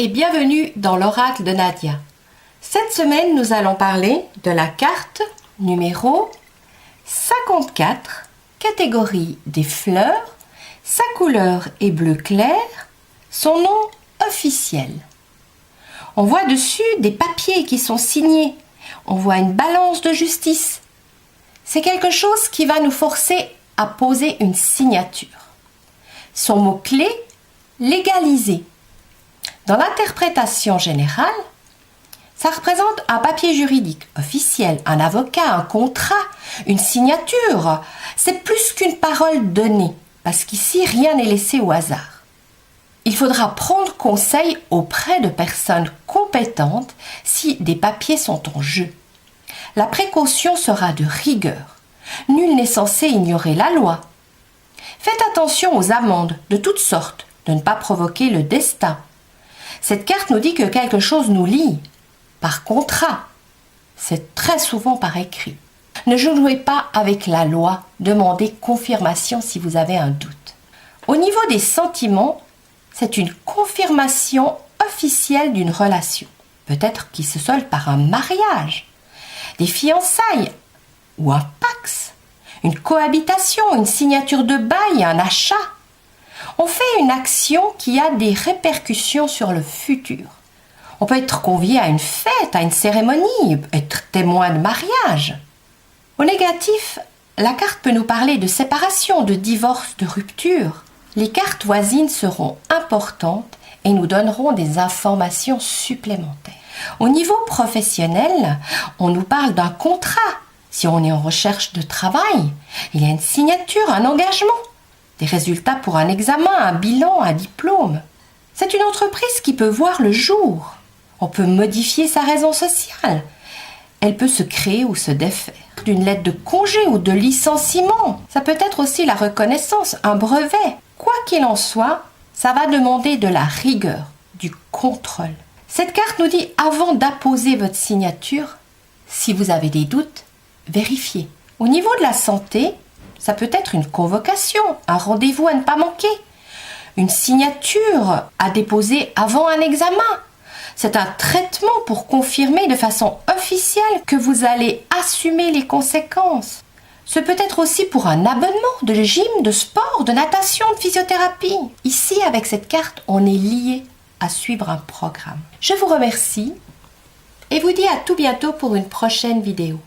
et bienvenue dans l'oracle de Nadia. Cette semaine, nous allons parler de la carte numéro 54, catégorie des fleurs. Sa couleur est bleu clair, son nom officiel. On voit dessus des papiers qui sont signés. On voit une balance de justice. C'est quelque chose qui va nous forcer à poser une signature. Son mot-clé, légaliser. Dans l'interprétation générale, ça représente un papier juridique officiel, un avocat, un contrat, une signature. C'est plus qu'une parole donnée, parce qu'ici, rien n'est laissé au hasard. Il faudra prendre conseil auprès de personnes compétentes si des papiers sont en jeu. La précaution sera de rigueur. Nul n'est censé ignorer la loi. Faites attention aux amendes de toutes sortes, de ne pas provoquer le destin. Cette carte nous dit que quelque chose nous lie, par contrat. C'est très souvent par écrit. Ne jouez pas avec la loi, demandez confirmation si vous avez un doute. Au niveau des sentiments, c'est une confirmation officielle d'une relation. Peut-être qui se solde par un mariage, des fiançailles ou un pax, une cohabitation, une signature de bail, un achat. On fait une action qui a des répercussions sur le futur. On peut être convié à une fête, à une cérémonie, être témoin de mariage. Au négatif, la carte peut nous parler de séparation, de divorce, de rupture. Les cartes voisines seront importantes et nous donneront des informations supplémentaires. Au niveau professionnel, on nous parle d'un contrat. Si on est en recherche de travail, il y a une signature, un engagement, des résultats pour un examen, un bilan, un diplôme. C'est une entreprise qui peut voir le jour. On peut modifier sa raison sociale. Elle peut se créer ou se défaire. D'une lettre de congé ou de licenciement. Ça peut être aussi la reconnaissance, un brevet. Quoi qu'il en soit, ça va demander de la rigueur, du contrôle. Cette carte nous dit, avant d'apposer votre signature, si vous avez des doutes, vérifiez. Au niveau de la santé, ça peut être une convocation, un rendez-vous à ne pas manquer, une signature à déposer avant un examen. C'est un traitement pour confirmer de façon officielle que vous allez assumer les conséquences. Ce peut être aussi pour un abonnement de gym, de sport, de natation, de physiothérapie. Ici, avec cette carte, on est lié à suivre un programme. Je vous remercie et vous dis à tout bientôt pour une prochaine vidéo.